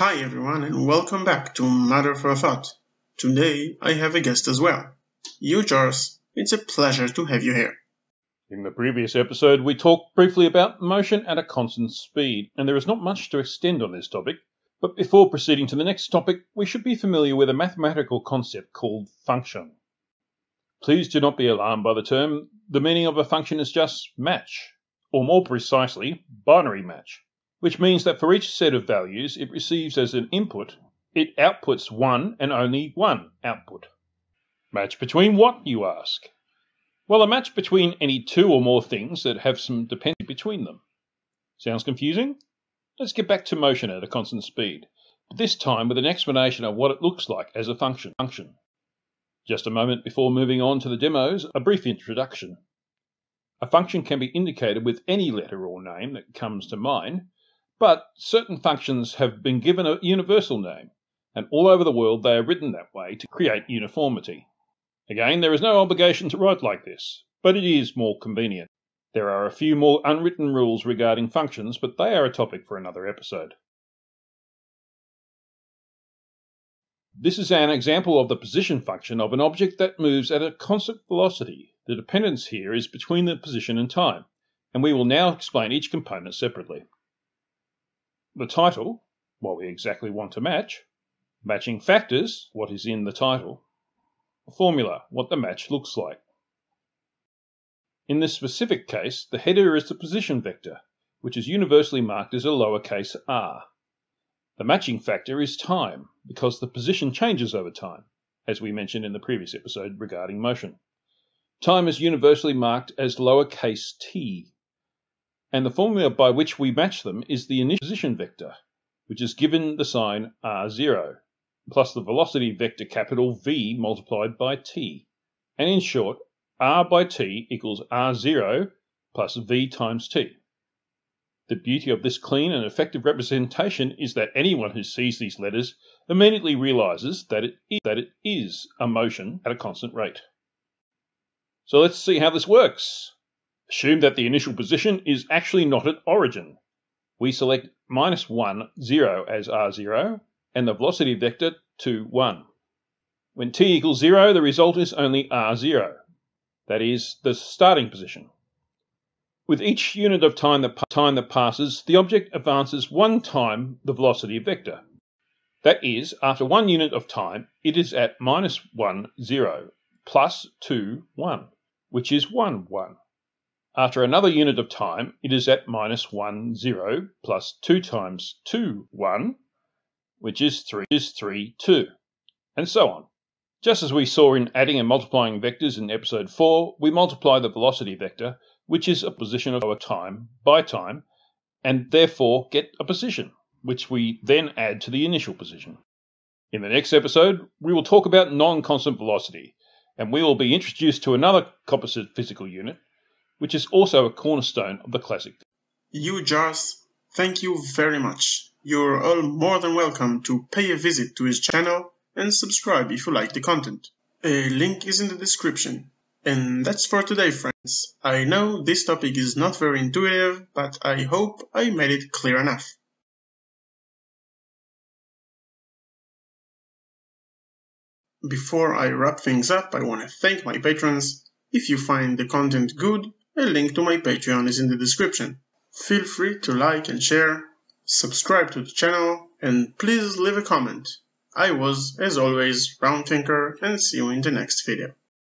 Hi everyone and welcome back to Matter for a Thought. Today I have a guest as well. Hugh Jarsz, it's a pleasure to have you here. In the previous episode, we talked briefly about motion at a constant speed, and there is not much to extend on this topic. But before proceeding to the next topic, we should be familiar with a mathematical concept called function. Please do not be alarmed by the term. The meaning of a function is just match, or more precisely, binary match, which means that for each set of values it receives as an input, it outputs one and only one output. Match between what, you ask? Well, a match between any two or more things that have some dependency between them. Sounds confusing? Let's get back to motion at a constant speed, but this time with an explanation of what it looks like as a function. Just a moment before moving on to the demos, a brief introduction. A function can be indicated with any letter or name that comes to mind, but certain functions have been given a universal name, and all over the world they are written that way to create uniformity. Again, there is no obligation to write like this, but it is more convenient. There are a few more unwritten rules regarding functions, but they are a topic for another episode. This is an example of the position function of an object that moves at a constant velocity. The dependence here is between the position and time, and we will now explain each component separately. The title, what we exactly want to match. Matching factors, what is in the title. Formula, what the match looks like. In this specific case, the header is the position vector, which is universally marked as a lowercase r. The matching factor is time, because the position changes over time, as we mentioned in the previous episode regarding motion. Time is universally marked as lowercase t, and the formula by which we match them is the initial position vector, which is given the sign r0, plus the velocity vector capital V multiplied by t. And in short, r by t equals r0 plus v times t. The beauty of this clean and effective representation is that anyone who sees these letters immediately realizes that it is a motion at a constant rate. So let's see how this works. Assume that the initial position is actually not at origin. We select -1, 0 as r0, and the velocity vector to 1. When t equals 0, the result is only r0. That is the starting position. With each unit of time that passes, the object advances one time the velocity vector. That is, after 1 unit of time, it is at -1, 0, plus 2, 1, which is 1, 1. After another unit of time, it is at -1, 0, plus 2 times 2, 1, which is 3, 2, and so on. Just as we saw in adding and multiplying vectors in episode 4, we multiply the velocity vector, which is a position of time by time, and therefore get a position, which we then add to the initial position. In the next episode, we will talk about non-constant velocity, and we will be introduced to another composite physical unit, which is also a cornerstone of the classic. Hugh Jarsz, thank you very much. You're all more than welcome to pay a visit to his channel and subscribe if you like the content. A link is in the description. And that's for today, friends. I know this topic is not very intuitive, but I hope I made it clear enough. Before I wrap things up, I want to thank my patrons. If you find the content good, a link to my Patreon is in the description. Feel free to like and share, subscribe to the channel, and please leave a comment. I was, as always, rndthinker, and see you in the next video.